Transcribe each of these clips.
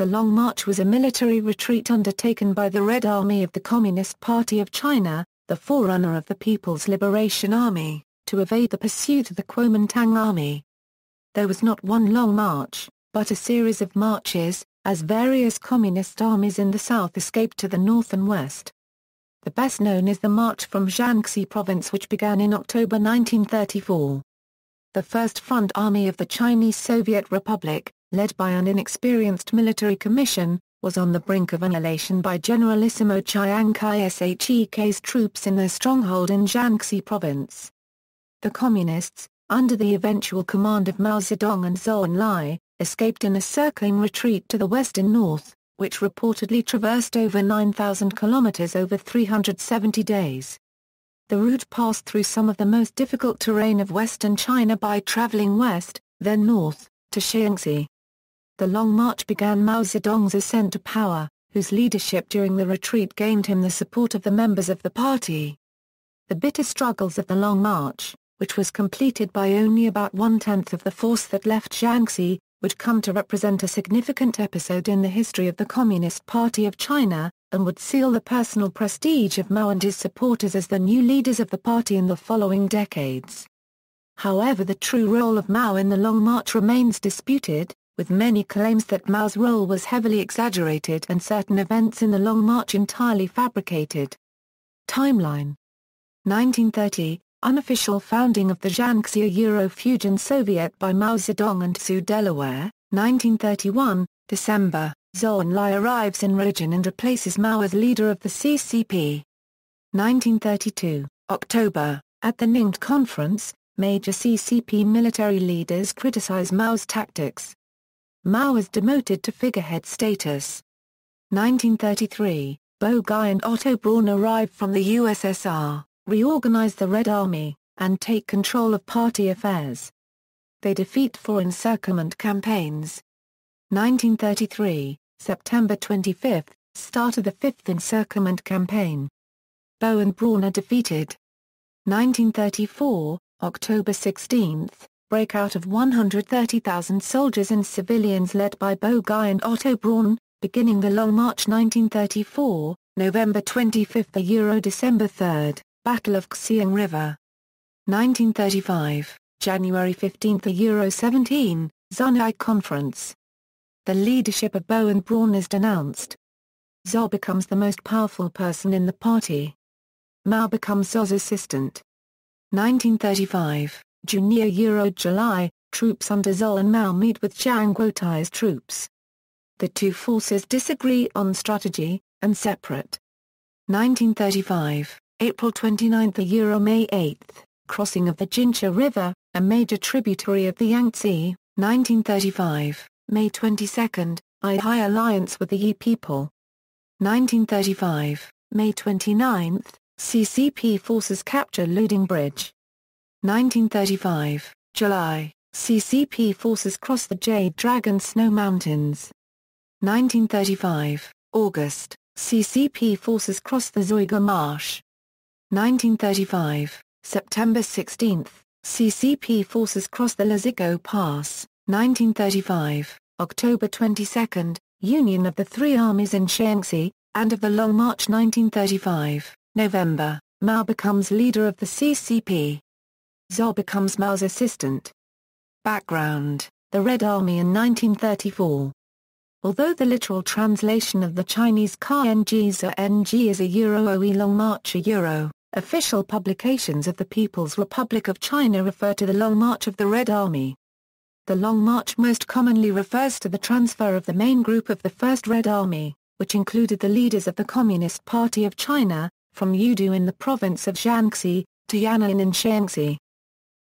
The Long March was a military retreat undertaken by the Red Army of the Communist Party of China, the forerunner of the People's Liberation Army, to evade the pursuit of the Kuomintang army. There was not one long march, but a series of marches, as various communist armies in the south escaped to the north and west. The best known is the march from Jiangxi province, which began in October 1934. The First Front Army of the Chinese Soviet Republic, led by an inexperienced military commission, was on the brink of annihilation by Generalissimo Chiang Kai-shek's troops in their stronghold in Jiangxi province. The Communists, under the eventual command of Mao Zedong and Zhou Enlai, escaped in a circling retreat to the west and north, which reportedly traversed over 9,000 kilometers over 370 days. The route passed through some of the most difficult terrain of western China by traveling west, then north, to Shaanxi. The Long March began Mao Zedong's ascent to power, whose leadership during the retreat gained him the support of the members of the party. The bitter struggles of the Long March, which was completed by only about 1/10 of the force that left Jiangxi, would come to represent a significant episode in the history of the Communist Party of China, and would seal the personal prestige of Mao and his supporters as the new leaders of the party in the following decades. However, the true role of Mao in the Long March remains disputed, with many claims that Mao's role was heavily exaggerated and certain events in the Long March entirely fabricated. Timeline: 1930, unofficial founding of the Jiangxi Euro-Fujian Soviet by Mao Zedong and Zhou. Delaware, 1931, December, Zhou Enlai arrives in region and replaces Mao as leader of the CCP. 1932, October, at the Ningde Conference, major CCP military leaders criticize Mao's tactics. Mao is demoted to figurehead status. 1933, Bo Gai and Otto Braun arrive from the USSR, reorganize the Red Army, and take control of party affairs. They defeat four encirclement campaigns. 1933, September 25, start of the 5th encirclement campaign. Bo and Braun are defeated. 1934, October 16, breakout of 130,000 soldiers and civilians led by Bo Gai and Otto Braun, beginning the Long March. 1934, November 25 to December 3, Battle of Xiang River. 1935, January 15 to 17, Zhou Conference. The leadership of Bo and Braun is denounced. Zhou becomes the most powerful person in the party. Mao becomes Zhou's assistant. 1935, July, troops under Zhou and Mao meet with Jiang Guotai's troops. The two forces disagree on strategy, and separate. 1935, April 29 to May 8, crossing of the Jiangxi River, a major tributary of the Yangtze. 1935, May 22, High alliance with the Yi people. 1935, May 29, CCP forces capture Luding Bridge. 1935, July, CCP forces cross the Jade Dragon Snow Mountains. 1935, August, CCP forces cross the Zoiga Marsh. 1935, September 16, CCP forces cross the Lazigo Pass. 1935, October 22, Union of the three armies in Shaanxi, and of the Long March. 1935, November, Mao becomes leader of the CCP. Zhou becomes Mao's assistant. Background: the Red Army in 1934. Although the literal translation of the Chinese Ng is a Euro-OE Long March a Euro, official publications of the People's Republic of China refer to the Long March of the Red Army. The Long March most commonly refers to the transfer of the main group of the First Red Army, which included the leaders of the Communist Party of China, from Yudu in the province of Jiangxi, to Yan'an in Shaanxi.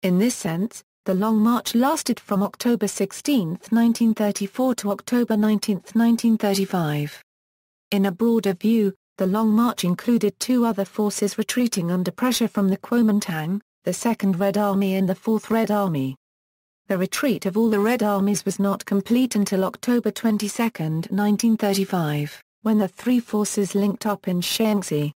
In this sense, the Long March lasted from October 16, 1934 to October 19, 1935. In a broader view, the Long March included two other forces retreating under pressure from the Kuomintang, the Second Red Army and the Fourth Red Army. The retreat of all the Red Armies was not complete until October 22, 1935, when the three forces linked up in Shaanxi.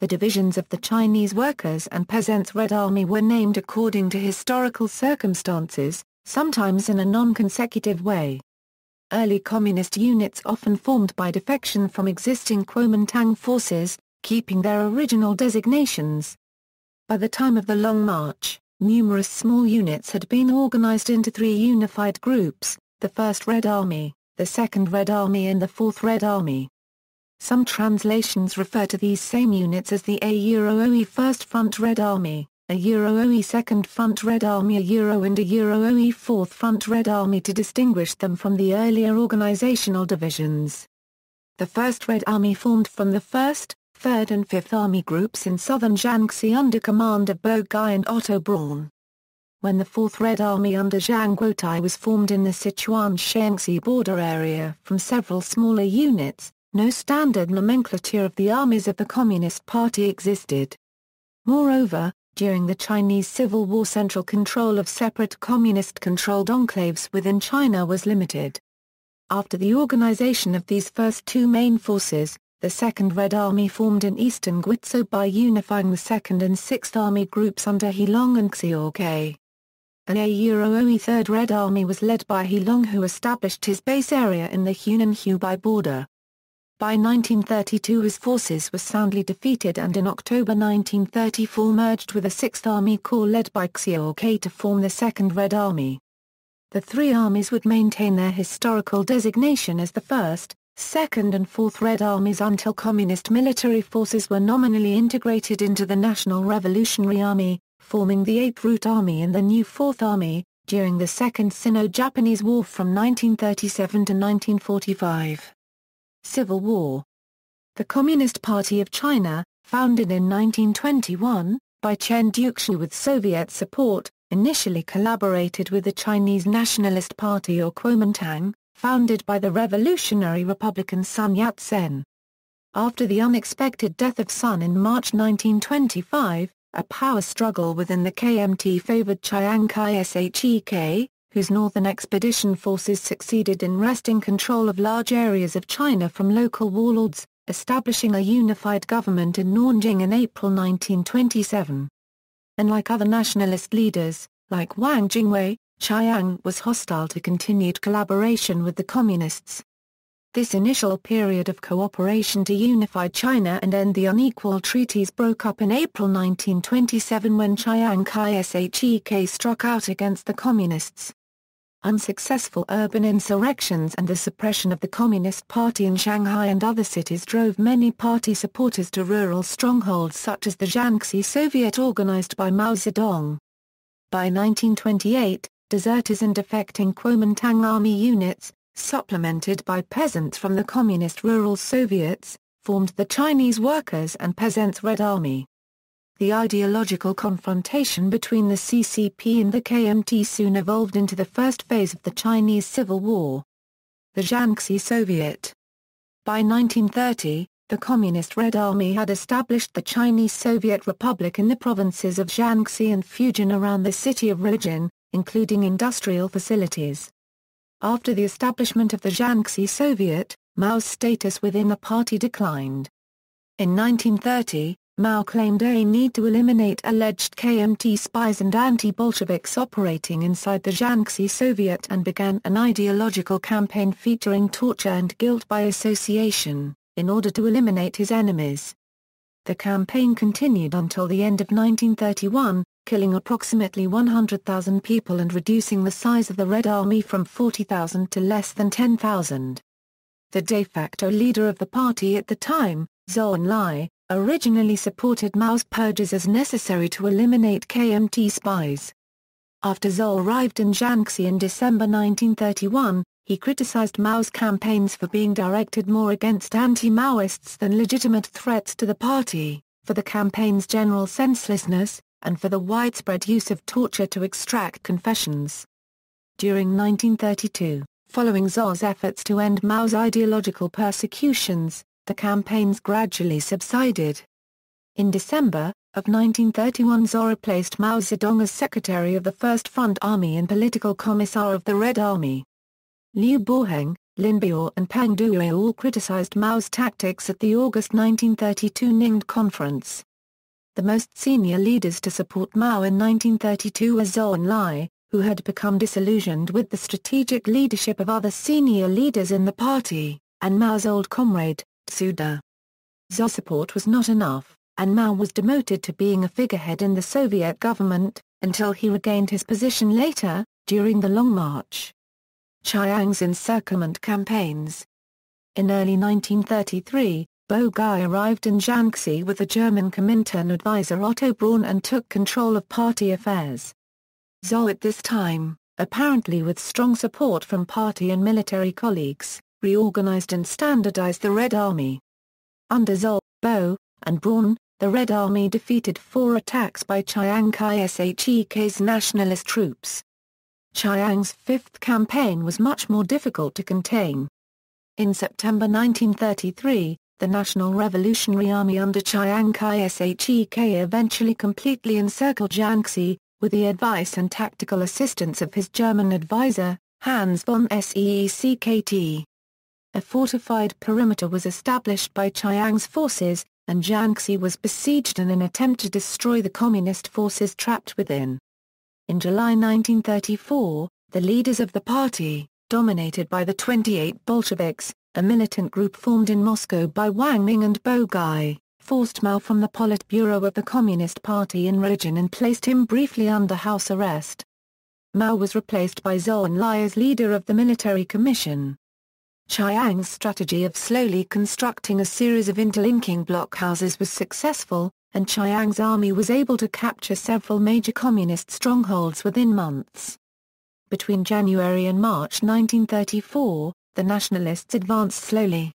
The divisions of the Chinese Workers' and Peasants' Red Army were named according to historical circumstances, sometimes in a non-consecutive way. Early communist units often formed by defection from existing Kuomintang forces, keeping their original designations. By the time of the Long March, numerous small units had been organized into three unified groups: the 1st Red Army, the 2nd Red Army and the 4th Red Army. Some translations refer to these same units as the A-OE 1st Front Red Army, A-OE 2nd Front Red Army, A-OE and A-OE 4th Front Red Army to distinguish them from the earlier organizational divisions. The 1st Red Army formed from the 1st, 3rd and 5th Army groups in southern Jiangxi under command of Bo Gai and Otto Braun. When the 4th Red Army under Zhang Guotai was formed in the Sichuan-Shaanxi border area from several smaller units, no standard nomenclature of the armies of the Communist Party existed. Moreover, during the Chinese Civil War, central control of separate communist-controlled enclaves within China was limited. After the organization of these first two main forces, the 2nd Red Army formed in eastern Guizhou by unifying the 2nd and 6th Army groups under Heilong and Xiaokai. An A-OE 3rd Red Army was led by Heilong, who established his base area in the Hunan-Hubei border. By 1932 his forces were soundly defeated and in October 1934 merged with the 6th Army Corps led by Xiaokai to form the 2nd Red Army. The three armies would maintain their historical designation as the 1st, 2nd and 4th Red Armies until Communist military forces were nominally integrated into the National Revolutionary Army, forming the 8th Route Army and the new 4th Army, during the Second Sino-Japanese War from 1937 to 1945. Civil War. The Communist Party of China, founded in 1921, by Chen Duxiu with Soviet support, initially collaborated with the Chinese Nationalist Party or Kuomintang, founded by the revolutionary Republican Sun Yat-sen. After the unexpected death of Sun in March 1925, a power struggle within the KMT favored Chiang Kai-shek, whose northern expedition forces succeeded in wresting control of large areas of China from local warlords, establishing a unified government in Nanjing in April 1927. Unlike other nationalist leaders, like Wang Jingwei, Chiang was hostile to continued collaboration with the Communists. This initial period of cooperation to unify China and end the unequal treaties broke up in April 1927 when Chiang Kai-shek struck out against the Communists. Unsuccessful urban insurrections and the suppression of the Communist Party in Shanghai and other cities drove many party supporters to rural strongholds such as the Jiangxi Soviet organized by Mao Zedong. By 1928, deserters and defecting Kuomintang army units, supplemented by peasants from the Communist Rural Soviets, formed the Chinese Workers' and Peasants' Red Army. The ideological confrontation between the CCP and the KMT soon evolved into the first phase of the Chinese Civil War. The Jiangxi Soviet. By 1930, the Communist Red Army had established the Chinese Soviet Republic in the provinces of Shaanxi and Fujian around the city of Rujin, including industrial facilities. After the establishment of the Jiangxi Soviet, Mao's status within the party declined. In 1930, Mao claimed a need to eliminate alleged KMT spies and anti-Bolsheviks operating inside the Jiangxi Soviet and began an ideological campaign featuring torture and guilt by association, in order to eliminate his enemies. The campaign continued until the end of 1931, killing approximately 100,000 people and reducing the size of the Red Army from 40,000 to less than 10,000. The de facto leader of the party at the time, Zhou Enlai, originally supported Mao's purges as necessary to eliminate KMT spies. After Zhou arrived in Jiangxi in December 1931, he criticized Mao's campaigns for being directed more against anti-Maoists than legitimate threats to the party, for the campaign's general senselessness, and for the widespread use of torture to extract confessions. During 1932, following Zhou's efforts to end Mao's ideological persecutions, the campaigns gradually subsided. In December of 1931, Zhou replaced Mao Zedong as secretary of the First Front Army and political commissar of the Red Army. Liu Boheng, Lin Biao and Peng Duo all criticized Mao's tactics at the August 1932 Ningde Conference. The most senior leaders to support Mao in 1932 were Zhou Enlai, who had become disillusioned with the strategic leadership of other senior leaders in the party, and Mao's old comrade, Zhou. Zhou's support was not enough, and Mao was demoted to being a figurehead in the Soviet government, until he regained his position later, during the Long March. Chiang's encirclement campaigns. In early 1933, Bogai arrived in Jiangxi with the German Kuomintang advisor Otto Braun and took control of party affairs. Zhou at this time, apparently with strong support from party and military colleagues, reorganized and standardized the Red Army. Under Zhou, Bo, and Braun, the Red Army defeated 4 attacks by Chiang Kai-shek's nationalist troops. Chiang's 5th campaign was much more difficult to contain. In September 1933, the National Revolutionary Army under Chiang Kai-shek eventually completely encircled Jiangxi, with the advice and tactical assistance of his German advisor, Hans von Seeckt. A fortified perimeter was established by Chiang's forces, and Jiangxi was besieged in an attempt to destroy the communist forces trapped within. In July 1934, the leaders of the party, dominated by the 28 Bolsheviks, a militant group formed in Moscow by Wang Ming and Bogai, forced Mao from the Politburo of the Communist Party in region and placed him briefly under house arrest. Mao was replaced by Zhou Enlai as leader of the military commission. Chiang's strategy of slowly constructing a series of interlinking blockhouses was successful, and Chiang's army was able to capture several major communist strongholds within months. Between January and March 1934, the nationalists advanced slowly.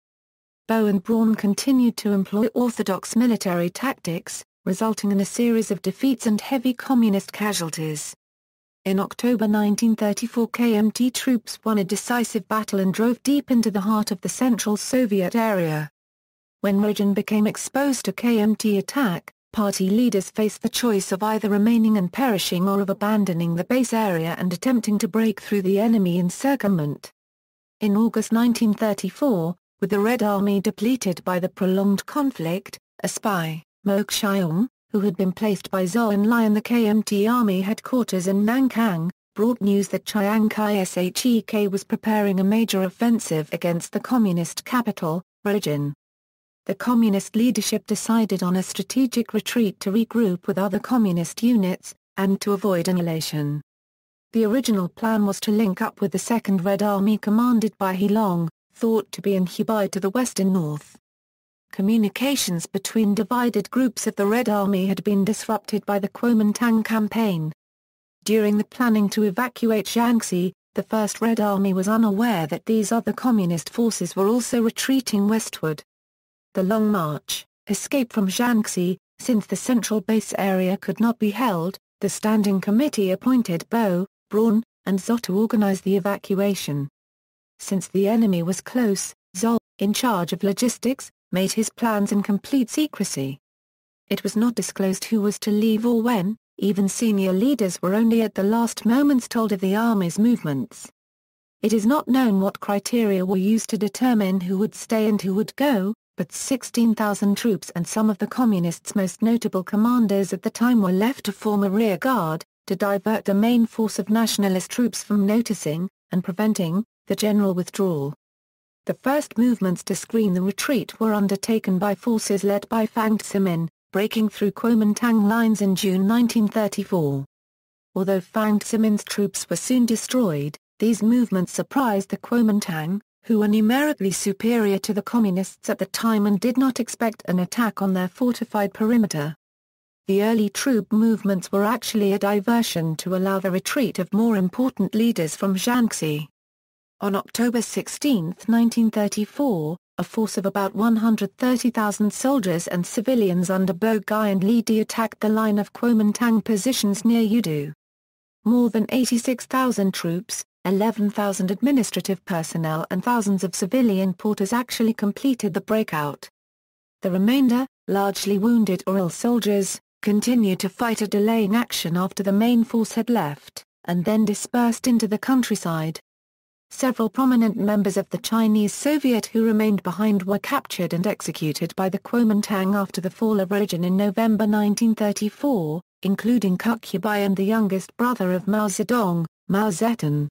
Bo and Braun continued to employ orthodox military tactics, resulting in a series of defeats and heavy communist casualties. In October 1934, KMT troops won a decisive battle and drove deep into the heart of the Central Soviet area. When region became exposed to KMT attack, party leaders faced the choice of either remaining and perishing or of abandoning the base area and attempting to break through the enemy encirclement. In August 1934, with the Red Army depleted by the prolonged conflict, a spy, Mo Xiong, who had been placed by Zhou Enlai in the KMT army headquarters in Nanking, brought news that Chiang Kai-shek was preparing a major offensive against the communist capital, Regin. The communist leadership decided on a strategic retreat to regroup with other communist units, and to avoid annihilation. The original plan was to link up with the Second Red Army commanded by He Long, thought to be in Hubei to the west and north. Communications between divided groups of the Red Army had been disrupted by the Kuomintang campaign. During the planning to evacuate Shaanxi, the First Red Army was unaware that these other communist forces were also retreating westward. The Long March, escape from Shaanxi, since the central base area could not be held, the Standing Committee appointed Bo, Braun, and Zhou to organize the evacuation. Since the enemy was close, Zhou, in charge of logistics, made his plans in complete secrecy. It was not disclosed who was to leave or when, even senior leaders were only at the last moments told of the army's movements. It is not known what criteria were used to determine who would stay and who would go, but 16,000 troops and some of the Communists' most notable commanders at the time were left to form a rear guard, to divert the main force of nationalist troops from noticing, and preventing, the general withdrawal. The first movements to screen the retreat were undertaken by forces led by Fang Ximin, breaking through Kuomintang lines in June 1934. Although Fang Ximin's troops were soon destroyed, these movements surprised the Kuomintang, who were numerically superior to the Communists at the time and did not expect an attack on their fortified perimeter. The early troop movements were actually a diversion to allow the retreat of more important leaders from Shaanxi. On October 16, 1934, a force of about 130,000 soldiers and civilians under Bogai and Li Di attacked the line of Kuomintang positions near Yudu. More than 86,000 troops, 11,000 administrative personnel and thousands of civilian porters actually completed the breakout. The remainder, largely wounded or ill soldiers, continued to fight a delaying action after the main force had left, and then dispersed into the countryside. Several prominent members of the Chinese Soviet who remained behind were captured and executed by the Kuomintang after the fall of Regin in November 1934, including Kukubai and the youngest brother of Mao Zedong, Mao Zedong.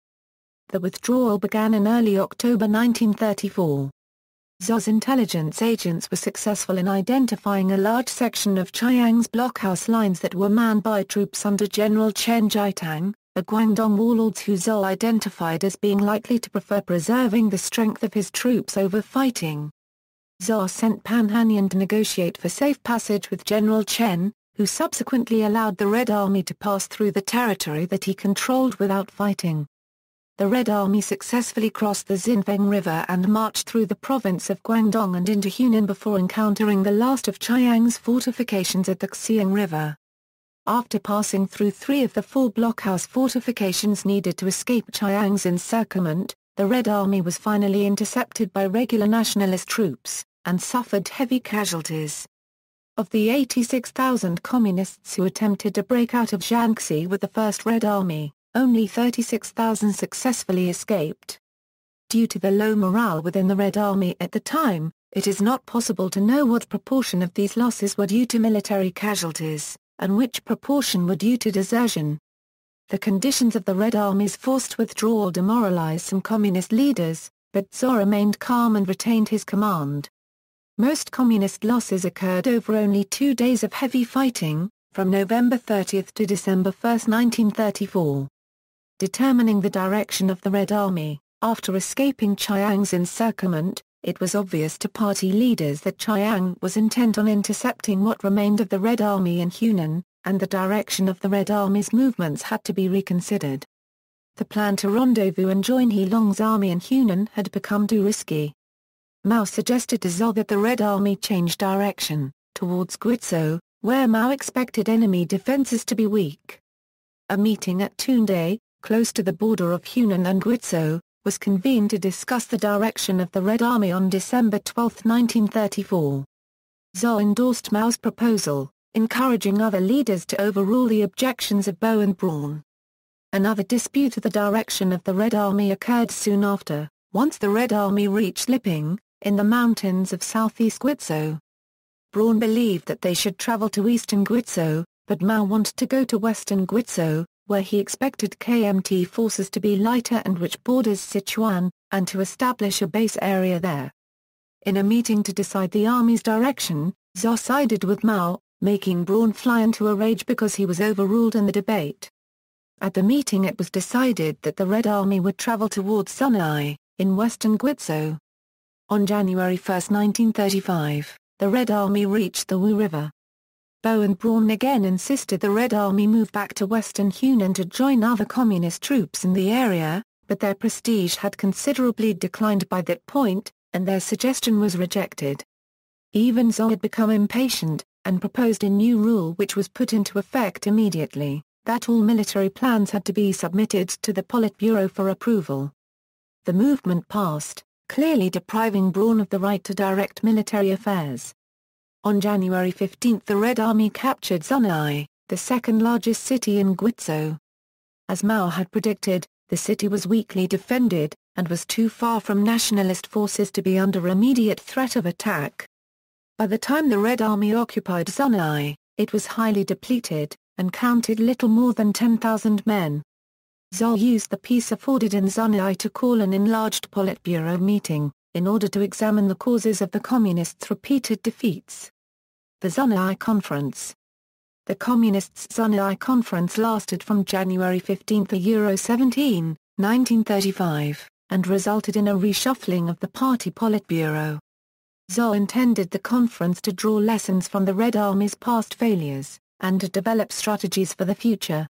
The withdrawal began in early October 1934. Zhou's intelligence agents were successful in identifying a large section of Chiang's blockhouse lines that were manned by troops under General Chen Jiatang, a Guangdong warlord who Zhou identified as being likely to prefer preserving the strength of his troops over fighting. Zhou sent Pan Hanyan to negotiate for safe passage with General Chen, who subsequently allowed the Red Army to pass through the territory that he controlled without fighting. The Red Army successfully crossed the Xinfeng River and marched through the province of Guangdong and into Hunan before encountering the last of Chiang's fortifications at the Xiang River. After passing through 3 of the 4 blockhouse fortifications needed to escape Chiang's encirclement, the Red Army was finally intercepted by regular nationalist troops, and suffered heavy casualties. Of the 86,000 communists who attempted to break out of Jiangxi with the First Red Army, only 36,000 successfully escaped. Due to the low morale within the Red Army at the time, it is not possible to know what proportion of these losses were due to military casualties, and which proportion were due to desertion. The conditions of the Red Army's forced withdrawal demoralized some communist leaders, but Zhou remained calm and retained his command. Most communist losses occurred over only 2 days of heavy fighting, from November 30 to December 1, 1934. Determining the direction of the Red Army, after escaping Chiang's encirclement, it was obvious to party leaders that Chiang was intent on intercepting what remained of the Red Army in Hunan, and the direction of the Red Army's movements had to be reconsidered. The plan to rendezvous and join He Long's army in Hunan had become too risky. Mao suggested to Zhou that the Red Army change direction, towards Guizhou, where Mao expected enemy defenses to be weak. A meeting at Tunde, close to the border of Hunan and Guizhou, was convened to discuss the direction of the Red Army on December 12, 1934. Zhou endorsed Mao's proposal, encouraging other leaders to overrule the objections of Bo and Braun. Another dispute of the direction of the Red Army occurred soon after, once the Red Army reached Liping, in the mountains of southeast Guizhou. Braun believed that they should travel to eastern Guizhou, but Mao wanted to go to western Guizhou, where he expected KMT forces to be lighter and which borders Sichuan, and to establish a base area there. In a meeting to decide the army's direction, Zhou sided with Mao, making Braun fly into a rage because he was overruled in the debate. At the meeting it was decided that the Red Army would travel towards Enlai, in western Guizhou. On January 1, 1935, the Red Army reached the Wu River. Bo and Braun again insisted the Red Army move back to western Hunan to join other communist troops in the area, but their prestige had considerably declined by that point, and their suggestion was rejected. Even Zhou had become impatient, and proposed a new rule which was put into effect immediately, that all military plans had to be submitted to the Politburo for approval. The movement passed, clearly depriving Braun of the right to direct military affairs. On January 15 the Red Army captured Enlai, the second largest city in Guizhou. As Mao had predicted, the city was weakly defended, and was too far from nationalist forces to be under immediate threat of attack. By the time the Red Army occupied Enlai, it was highly depleted, and counted little more than 10,000 men. Zhou used the peace afforded in Enlai to call an enlarged Politburo meeting, in order to examine the causes of the Communists' repeated defeats. The Enlai Conference. The Communists' Enlai Conference lasted from January 15 to 17, 1935, and resulted in a reshuffling of the party Politburo. Zhou intended the conference to draw lessons from the Red Army's past failures, and to develop strategies for the future.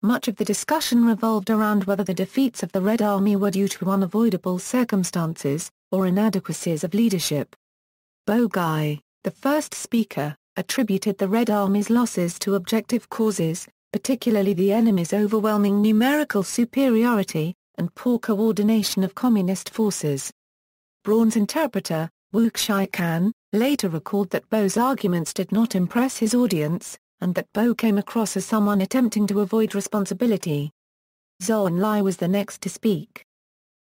Much of the discussion revolved around whether the defeats of the Red Army were due to unavoidable circumstances, or inadequacies of leadership. Bo Gai, the first speaker, attributed the Red Army's losses to objective causes, particularly the enemy's overwhelming numerical superiority, and poor coordination of communist forces. Braun's interpreter, Wu Xiaokan, later recalled that Bo's arguments did not impress his audience, and that Bo came across as someone attempting to avoid responsibility. Zhou Enlai was the next to speak.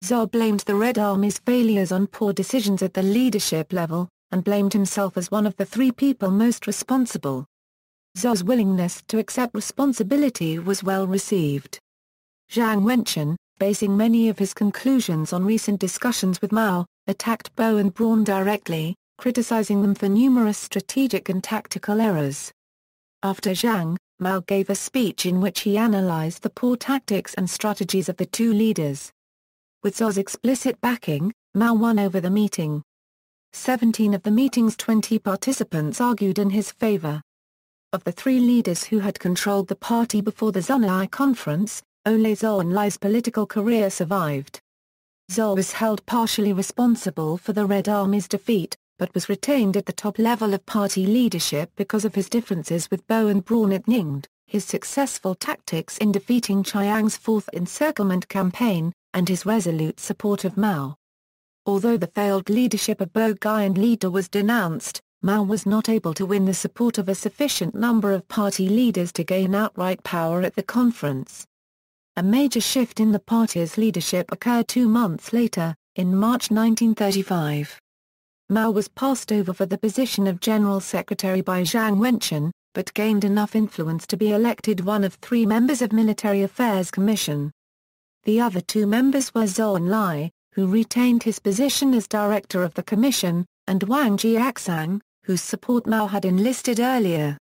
Zhou blamed the Red Army's failures on poor decisions at the leadership level, and blamed himself as one of the 3 people most responsible. Zhou's willingness to accept responsibility was well received. Jiang Wenchen, basing many of his conclusions on recent discussions with Mao, attacked Bo and Braun directly, criticizing them for numerous strategic and tactical errors. After Jiang, Mao gave a speech in which he analyzed the poor tactics and strategies of the two leaders. With Zhou's explicit backing, Mao won over the meeting. 17 of the meeting's 20 participants argued in his favor. Of the three leaders who had controlled the party before the Enlai conference, only Zhou Enlai's political career survived. Zhou was held partially responsible for the Red Army's defeat, but was retained at the top level of party leadership because of his differences with Bo and Braun at Ningde, his successful tactics in defeating Chiang's fourth encirclement campaign, and his resolute support of Mao. Although the failed leadership of Bo Gai and Leader was denounced, Mao was not able to win the support of a sufficient number of party leaders to gain outright power at the conference. A major shift in the party's leadership occurred 2 months later, in March 1935. Mao was passed over for the position of General Secretary by Jiang Wenchen, but gained enough influence to be elected one of 3 members of Military Affairs Commission. The other 2 members were Zhou Enlai, who retained his position as director of the commission, and Wang Jiaxang, whose support Mao had enlisted earlier.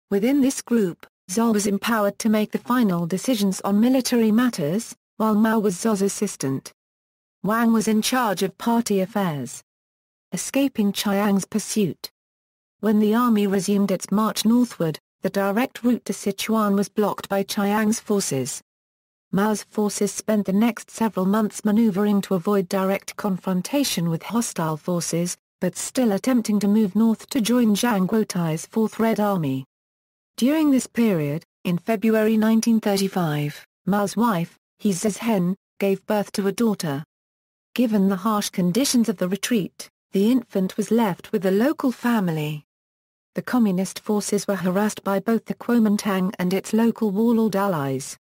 Within this group, Zhou was empowered to make the final decisions on military matters, while Mao was Zhou's assistant. Wang was in charge of party affairs. Escaping Chiang's pursuit. When the army resumed its march northward, the direct route to Sichuan was blocked by Chiang's forces. Mao's forces spent the next several months maneuvering to avoid direct confrontation with hostile forces, but still attempting to move north to join Zhang Guotai's Fourth Red Army. During this period, in February 1935, Mao's wife, He Zizhen, gave birth to a daughter. Given the harsh conditions of the retreat, the infant was left with a local family. The communist forces were harassed by both the Kuomintang and its local warlord allies.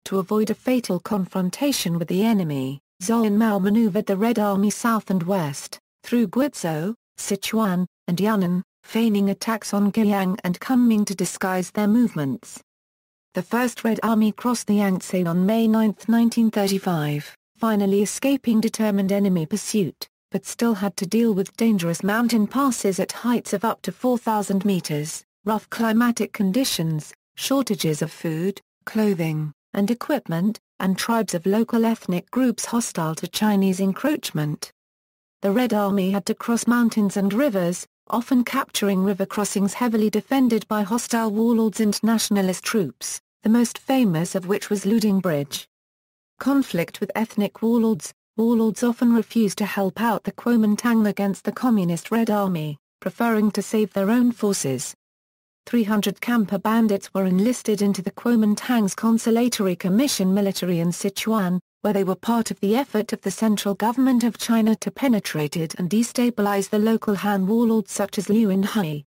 To avoid a fatal confrontation with the enemy, Zhou and Mao maneuvered the Red Army south and west, through Guizhou, Sichuan, and Yunnan, feigning attacks on Guiyang and Kunming to disguise their movements. The First Red Army crossed the Yangtze on May 9, 1935, finally escaping determined enemy pursuit, but still had to deal with dangerous mountain passes at heights of up to 4,000 meters, rough climatic conditions, shortages of food, clothing, and equipment, and tribes of local ethnic groups hostile to Chinese encroachment. The Red Army had to cross mountains and rivers, often capturing river crossings heavily defended by hostile warlords and nationalist troops, the most famous of which was Luding Bridge. Conflict with ethnic warlords often refused to help out the Kuomintang against the Communist Red Army, preferring to save their own forces. 300 Camper bandits were enlisted into the Kuomintang's Consolatory Commission military in Sichuan, where they were part of the effort of the central government of China to penetrate it and destabilize the local Han warlords such as Liu Enlai.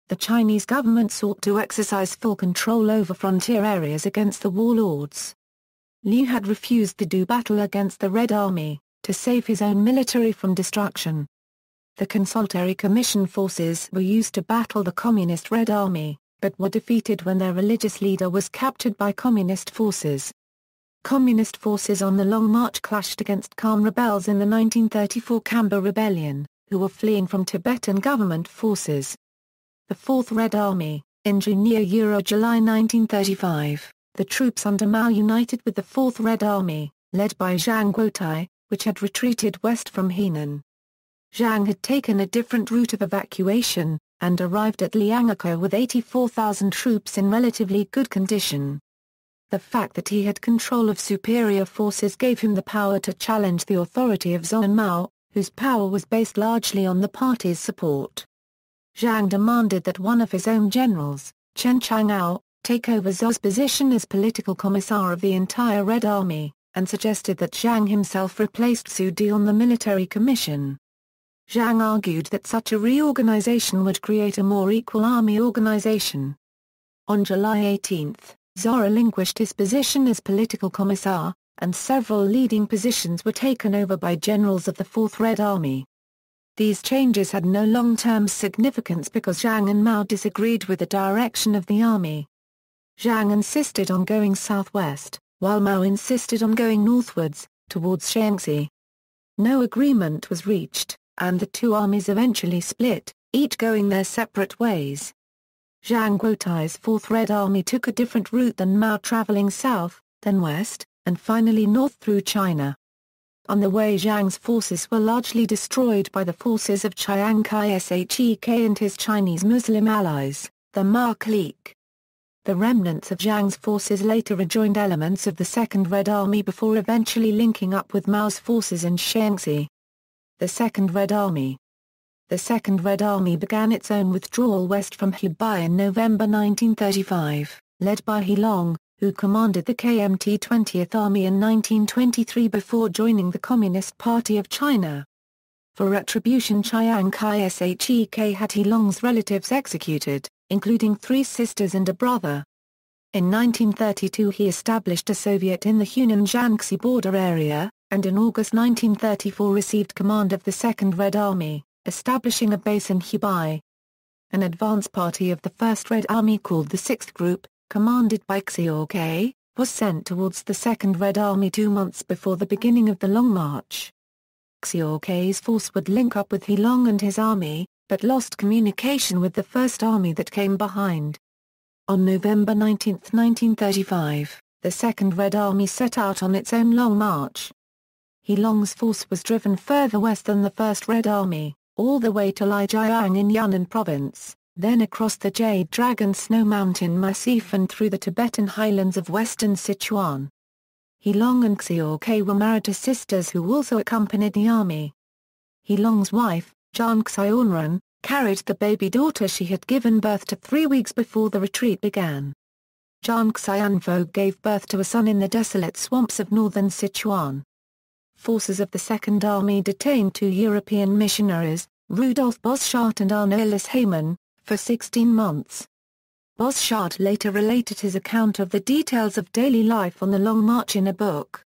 The Chinese government sought to exercise full control over frontier areas against the warlords. Liu had refused to do battle against the Red Army, to save his own military from destruction. The Consolatory Commission forces were used to battle the Communist Red Army, but were defeated when their religious leader was captured by Communist forces. Communist forces on the Long March clashed against Khan rebels in the 1934 Kamba Rebellion, who were fleeing from Tibetan government forces. The Fourth Red Army, in July 1935, the troops under Mao united with the Fourth Red Army, led by Zhang Guotai, which had retreated west from Henan. Zhang had taken a different route of evacuation, and arrived at Liangako with 84,000 troops in relatively good condition. The fact that he had control of superior forces gave him the power to challenge the authority of Zhou and Mao, whose power was based largely on the party's support. Zhang demanded that one of his own generals, Chen Chang'ao, take over Zhou's position as political commissar of the entire Red Army, and suggested that Zhang himself replaced Su Di on the military commission. Zhang argued that such a reorganization would create a more equal army organization. On July 18, Zhou relinquished his position as political commissar, and several leading positions were taken over by generals of the Fourth Red Army. These changes had no long-term significance because Jiang and Mao disagreed with the direction of the army. Jiang insisted on going southwest, while Mao insisted on going northwards, towards Shaanxi. No agreement was reached, and the two armies eventually split, each going their separate ways. Jiang Guotai's Fourth Red Army took a different route than Mao, traveling south, then west, and finally north through China. On the way, Jiang's forces were largely destroyed by the forces of Chiang Kai-shek and his Chinese Muslim allies, the Ma clique. The remnants of Jiang's forces later rejoined elements of the Second Red Army before eventually linking up with Mao's forces in Shaanxi. The Second Red Army. The Second Red Army began its own withdrawal west from Hubei in November 1935, led by He Long, who commanded the KMT 20th Army in 1923 before joining the Communist Party of China. For retribution, Chiang Kai-shek had He Long's relatives executed, including 3 sisters and a brother. In 1932 he established a Soviet in the Hunan Jiangxi border area, and in August 1934 received command of the Second Red Army, establishing a base in Hubei. An advance party of the First Red Army called the Sixth Group, commanded by Xiao, was sent towards the Second Red Army 2 months before the beginning of the Long March. Xiao's force would link up with He Long and his army, but lost communication with the First Army that came behind. On November 19, 1935, the Second Red Army set out on its own long march. He Long's force was driven further west than the First Red Army, all the way to Lijiang in Yunnan province, then across the Jade Dragon Snow Mountain Massif and through the Tibetan highlands of western Sichuan. He Long and Xiao were married to sisters who also accompanied the army. He Long's wife, Jiangxi, carried the baby daughter she had given birth to 3 weeks before the retreat began. Jiangxi gave birth to a son in the desolate swamps of northern Sichuan. Forces of the Second Army detained 2 European missionaries, Rudolf Boschardt and Arnolis Heymann, for 16 months. Boschardt later related his account of the details of daily life on the Long March in a book.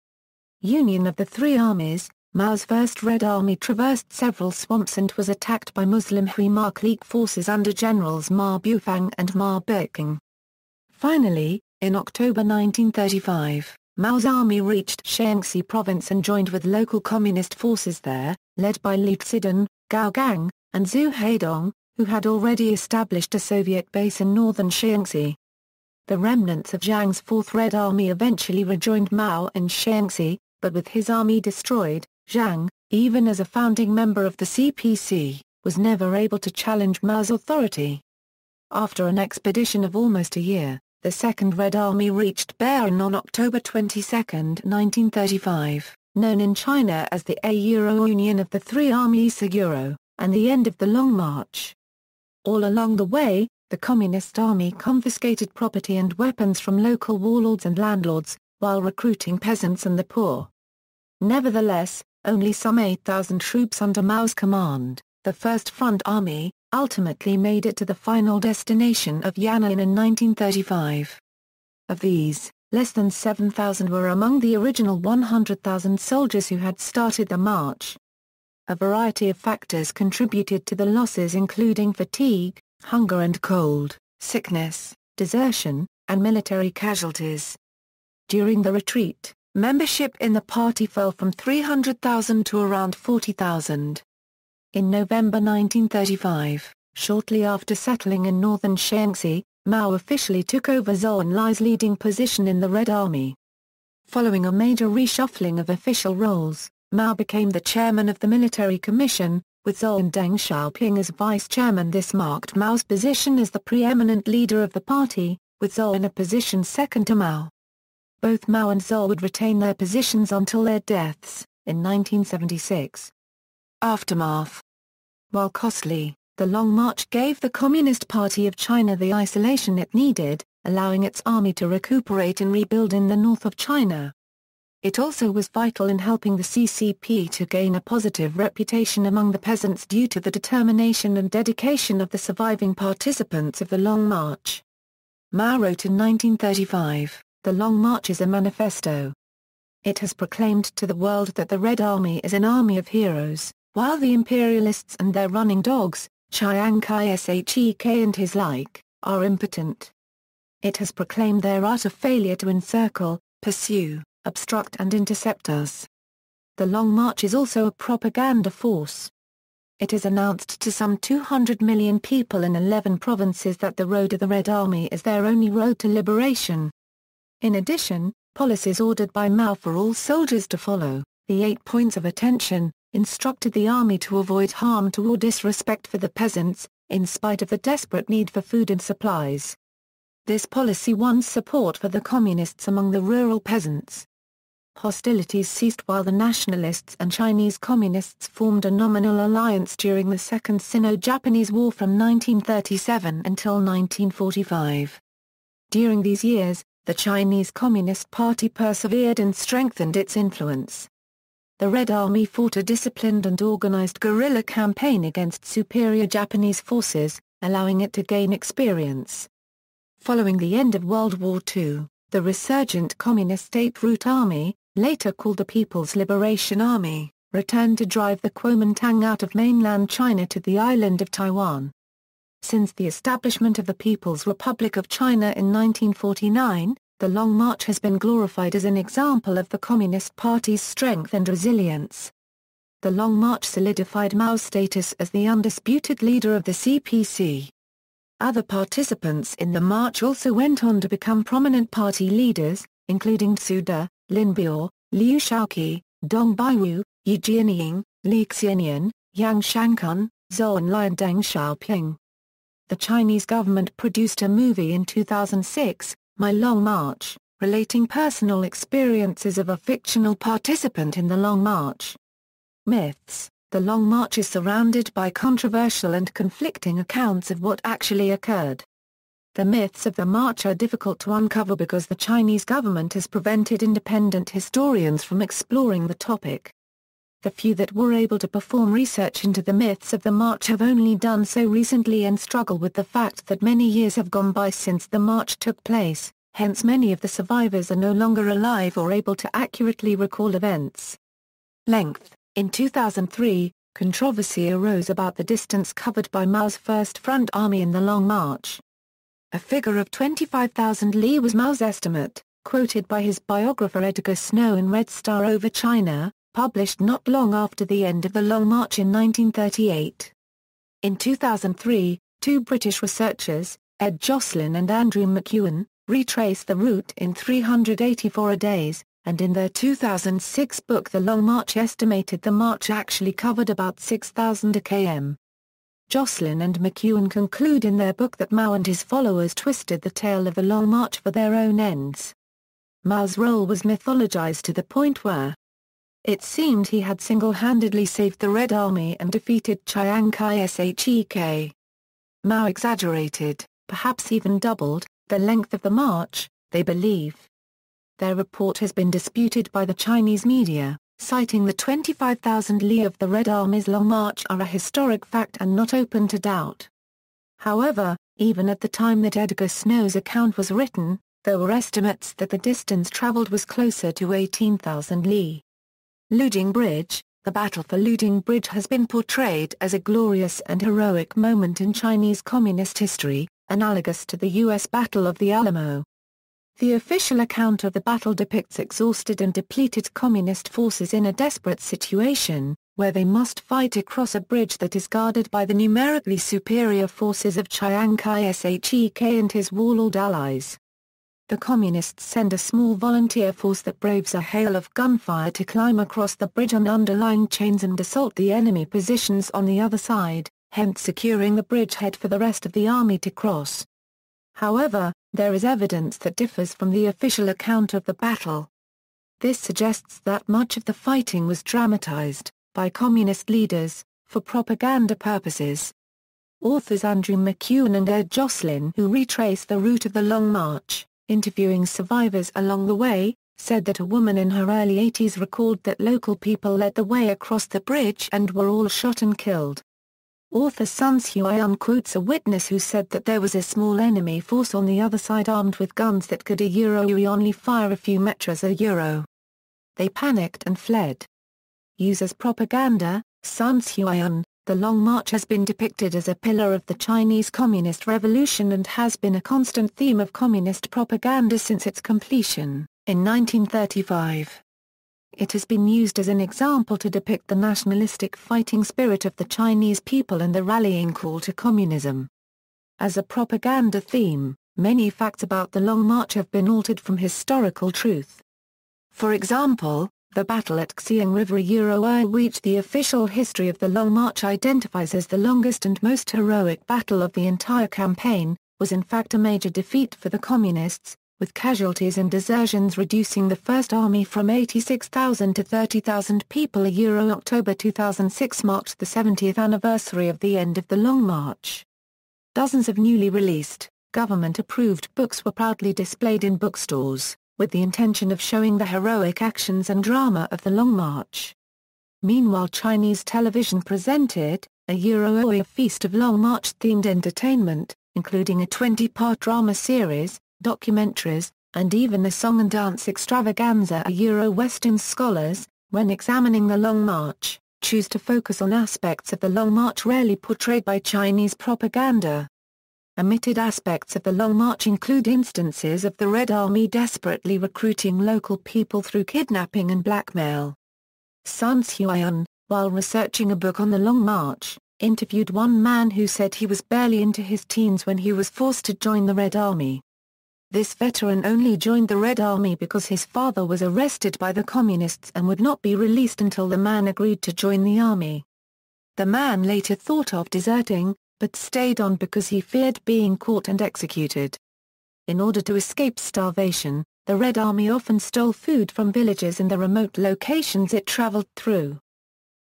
Union of the 3 armies, Mao's First Red Army traversed several swamps and was attacked by Muslim Hui Ma clique forces under generals Ma Bufang and Ma Beiqing. Finally, in October 1935, Mao's army reached Shaanxi province and joined with local communist forces there, led by Li Zedong, Gao Gang, and Zhou Zedong, who had already established a Soviet base in northern Shaanxi. The remnants of Jiang's Fourth Red Army eventually rejoined Mao in Shaanxi, but with his army destroyed, Jiang, even as a founding member of the CPC, was never able to challenge Mao's authority. After an expedition of almost a year, the Second Red Army reached Beiyang on October 22, 1935, known in China as the Union of the 3 Armies Euro, and the end of the Long March. All along the way, the Communist Army confiscated property and weapons from local warlords and landlords, while recruiting peasants and the poor. Nevertheless, only some 8,000 troops under Mao's command, the First Front Army, ultimately made it to the final destination of Yan'an in 1935. Of these, less than 7,000 were among the original 100,000 soldiers who had started the march. A variety of factors contributed to the losses, including fatigue, hunger and cold, sickness, desertion, and military casualties. During the retreat, membership in the party fell from 300,000 to around 40,000. In November 1935, shortly after settling in northern Shaanxi, Mao officially took over Zhou Enlai's leading position in the Red Army. Following a major reshuffling of official roles, Mao became the chairman of the military commission, with Zhou and Deng Xiaoping as vice-chairman. This marked Mao's position as the preeminent leader of the party, with Zhou in a position second to Mao. Both Mao and Zhou would retain their positions until their deaths, in 1976. Aftermath. While costly, the Long March gave the Communist Party of China the isolation it needed, allowing its army to recuperate and rebuild in the north of China. It also was vital in helping the CCP to gain a positive reputation among the peasants due to the determination and dedication of the surviving participants of the Long March. Mao wrote in 1935, "The Long March is a manifesto. It has proclaimed to the world that the Red Army is an army of heroes, While the imperialists and their running dogs, Chiang Kai-shek and his like, are impotent. It has proclaimed their utter failure to encircle, pursue, obstruct and intercept us. The Long March is also a propaganda force. It has announced to some 200 million people in 11 provinces that the road of the Red Army is their only road to liberation. In addition, policies ordered by Mao for all soldiers to follow, the 8 points of attention, instructed the army to avoid harm to or disrespect for the peasants, in spite of the desperate need for food and supplies. This policy won support for the communists among the rural peasants. Hostilities ceased while the nationalists and Chinese communists formed a nominal alliance during the Second Sino-Japanese War from 1937 until 1945. During these years, the Chinese Communist Party persevered and strengthened its influence. The Red Army fought a disciplined and organized guerrilla campaign against superior Japanese forces, allowing it to gain experience. Following the end of World War II, the resurgent Communist State Route Army, later called the People's Liberation Army, returned to drive the Kuomintang out of mainland China to the island of Taiwan. Since the establishment of the People's Republic of China in 1949, the Long March has been glorified as an example of the Communist Party's strength and resilience. The Long March solidified Mao's status as the undisputed leader of the CPC. Other participants in the march also went on to become prominent party leaders, including Zhou De, Lin Biao, Liu Shaoqi, Dong Baiwu, Yi Jianying, Li Xianyan, Yang Shankun, Zhou Enlai and Deng Xiaoping. The Chinese government produced a movie in 2006, My Long March, relating personal experiences of a fictional participant in the Long March. Myths. The Long March is surrounded by controversial and conflicting accounts of what actually occurred. The myths of the march are difficult to uncover because the Chinese government has prevented independent historians from exploring the topic. The few that were able to perform research into the myths of the march have only done so recently and struggle with the fact that many years have gone by since the march took place, hence many of the survivors are no longer alive or able to accurately recall events. Length. In 2003, controversy arose about the distance covered by Mao's First Front Army in the Long March. A figure of 25,000 li was Mao's estimate, quoted by his biographer Edgar Snow in Red Star Over China, published not long after the end of the Long March in 1938. In 2003, two British researchers, Ed Jocelyn and Andrew McEwen, retraced the route in 384 days, and in their 2006 book The Long March estimated the march actually covered about 6,000 km. Jocelyn and McEwen conclude in their book that Mao and his followers twisted the tale of the Long March for their own ends. Mao's role was mythologized to the point where it seemed he had single-handedly saved the Red Army and defeated Chiang Kai-shek. Mao exaggerated, perhaps even doubled, the length of the march, they believe. Their report has been disputed by the Chinese media, citing the 25,000 li of the Red Army's Long March are a historic fact and not open to doubt. However, even at the time that Edgar Snow's account was written, there were estimates that the distance traveled was closer to 18,000 li. Lujing Bridge. The Battle for Lujing Bridge has been portrayed as a glorious and heroic moment in Chinese communist history, analogous to the U.S. Battle of the Alamo. The official account of the battle depicts exhausted and depleted communist forces in a desperate situation, where they must fight across a bridge that is guarded by the numerically superior forces of Chiang Kai-shek and his warlord allies. The Communists send a small volunteer force that braves a hail of gunfire to climb across the bridge on underlying chains and assault the enemy positions on the other side, hence securing the bridgehead for the rest of the army to cross. However, there is evidence that differs from the official account of the battle. This suggests that much of the fighting was dramatized, by communist leaders, for propaganda purposes. Authors Andrew McEwen and Ed Jocelyn, who retrace the route of the Long March, interviewing survivors along the way, said that a woman in her early 80s recalled that local people led the way across the bridge and were all shot and killed. Author Sun Huiyan quotes a witness who said that there was a small enemy force on the other side armed with guns that could only fire a few meters. They panicked and fled. Used as propaganda, Sun Xuan, the Long March has been depicted as a pillar of the Chinese Communist Revolution and has been a constant theme of communist propaganda since its completion, in 1935. It has been used as an example to depict the nationalistic fighting spirit of the Chinese people and the rallying call to communism. As a propaganda theme, many facts about the Long March have been altered from historical truth. For example, the battle at Xiang River which the official history of the Long March identifies as the longest and most heroic battle of the entire campaign, was in fact a major defeat for the Communists, with casualties and desertions reducing the First Army from 86,000 to 30,000 people. October 2006 marked the 70th anniversary of the end of the Long March. Dozens of newly released, government-approved books were proudly displayed in bookstores, with the intention of showing the heroic actions and drama of the Long March. Meanwhile, Chinese television presented a feast of Long March-themed entertainment, including a 20-part drama series, documentaries, and even a song and dance extravaganza. Western scholars, when examining the Long March, choose to focus on aspects of the Long March rarely portrayed by Chinese propaganda. Omitted aspects of the Long March include instances of the Red Army desperately recruiting local people through kidnapping and blackmail. Sun Xuan, while researching a book on the Long March, interviewed one man who said he was barely into his teens when he was forced to join the Red Army. This veteran only joined the Red Army because his father was arrested by the Communists and would not be released until the man agreed to join the army. The man later thought of deserting, but stayed on because he feared being caught and executed. In order to escape starvation, the Red Army often stole food from villages in the remote locations it traveled through.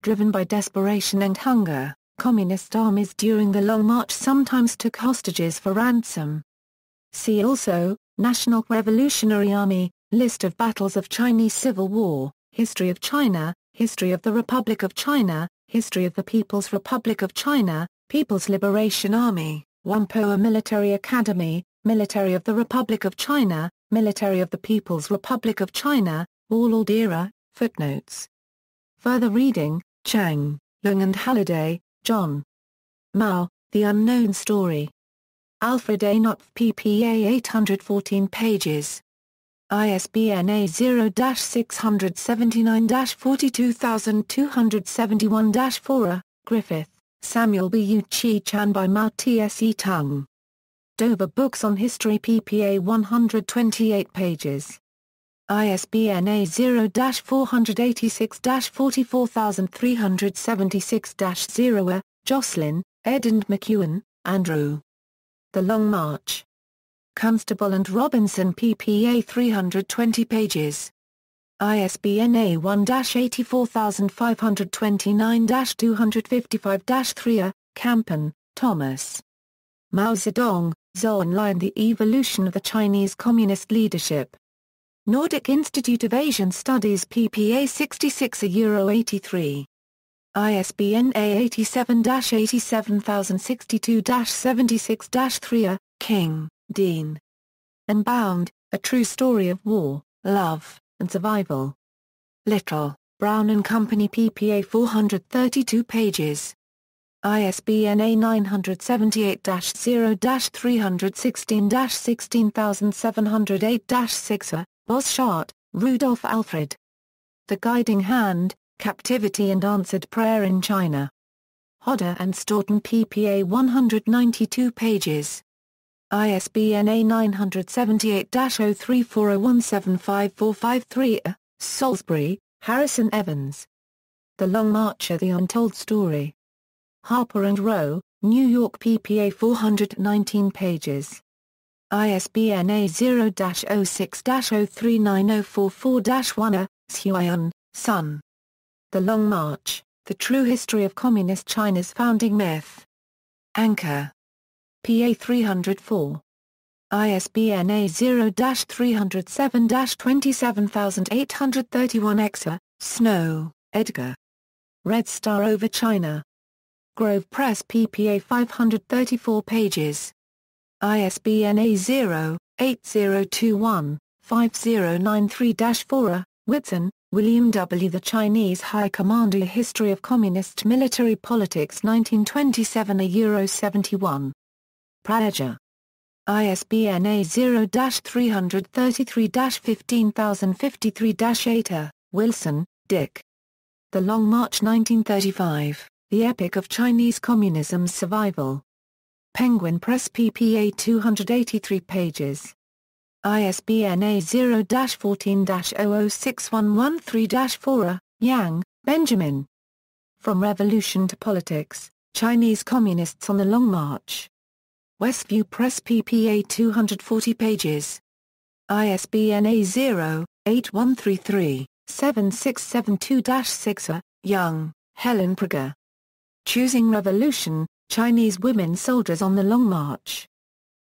Driven by desperation and hunger, Communist armies during the Long March sometimes took hostages for ransom. See also, National Revolutionary Army, List of battles of Chinese Civil War, History of China, History of the Republic of China, History of the People's Republic of China, People's Liberation Army, Whampoa Military Academy, Military of the Republic of China, Military of the People's Republic of China, Warlord Era, Footnotes. Further reading, Chang, Leung and Halliday, John. Mao, The Unknown Story. Alfred A. Knopf ppA 814 pages. ISBN A0-679-42271-4, Griffith, Samuel B. Yu Chi Chan by Mao Tse Tung. Dover Books on History ppA 128 pages. ISBN A0-486-44376-0. Jocelyn, Ed and McEwen, Andrew. The Long March. Constable and Robinson ppA 320 pages. ISBN A1-84529-255-3. Campen, Thomas. Mao Zedong, Zhou Enlai and the Evolution of the Chinese Communist Leadership. Nordic Institute of Asian Studies ppA 66 €83. ISBN A87-87062-76-3. King, Dean. Unbound, A True Story of War, Love, and Survival. Little, Brown and Company ppA 432 pages. ISBN A978-0-316-16708-6. Boschardt, Rudolf Alfred. The Guiding Hand, Captivity and Answered Prayer in China. Hodder and Stoughton ppA 192 pages. ISBN A978-0340175453. Salisbury, Harrison Evans. The Long March: The Untold Story. Harper and Row, New York ppA 419 pages. ISBN A0-06-039044-1. Xuan, Sun. The Long March, The True History of Communist China's Founding Myth. Anchor. PA 304. ISBN A0-307-27831-X. Snow, Edgar. Red Star Over China. Grove Press ppA 534 pages. ISBN A0-8021-5093-4. Whitson, William W. The Chinese High Commander. History of Communist Military Politics 1927 71. Praeger. ISBN A0-333-15053-8. Wilson, Dick. The Long March 1935, The Epic of Chinese Communism's Survival. Penguin Press pp. 283 pages. ISBN A0-14-006113-4. Yang, Benjamin. From Revolution to Politics, Chinese Communists on the Long March. Westview Press pp. 240 pages. ISBN A0-8133-7672-6. Young, Helen Praeger. Choosing Revolution, Chinese Women Soldiers on the Long March.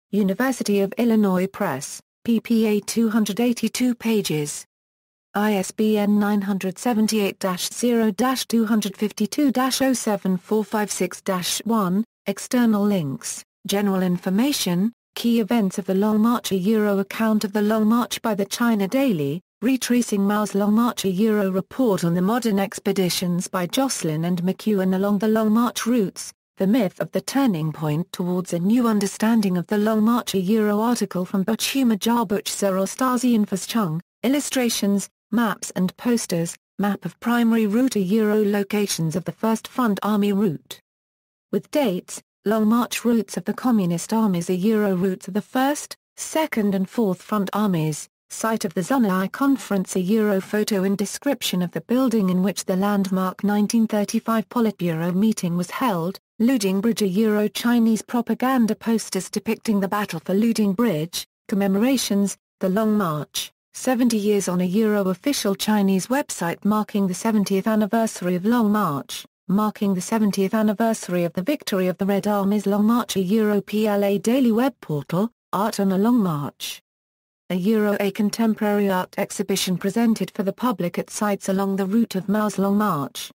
University of Illinois Press, pp. 282 pages. ISBN 978-0-252-07456-1. External links. General information, key events of the Long March. A account of the Long March by the China Daily, retracing Mao's Long March. A report on the modern expeditions by Jocelyn and McEwen along the Long March routes, the myth of the turning point towards a new understanding of the Long March. Article from Buchuma Jarbuch Sarostasi and Faschung, illustrations, maps and posters, map of primary route. Locations of the First Front Army route. With dates, Long March routes of the Communist armies. Routes of the 1st, 2nd and 4th Front armies, site of the Zhou Conference. Photo and description of the building in which the landmark 1935 Politburo meeting was held, Luding Bridge. Chinese propaganda posters depicting the battle for Luding Bridge, commemorations, the Long March, 70 years on. Official Chinese website marking the 70th anniversary of Long March, marking the 70th anniversary of the victory of the Red Army's Long March. PLA Daily Web Portal, Art on a Long March. A contemporary art exhibition presented for the public at sites along the route of Mao's Long March.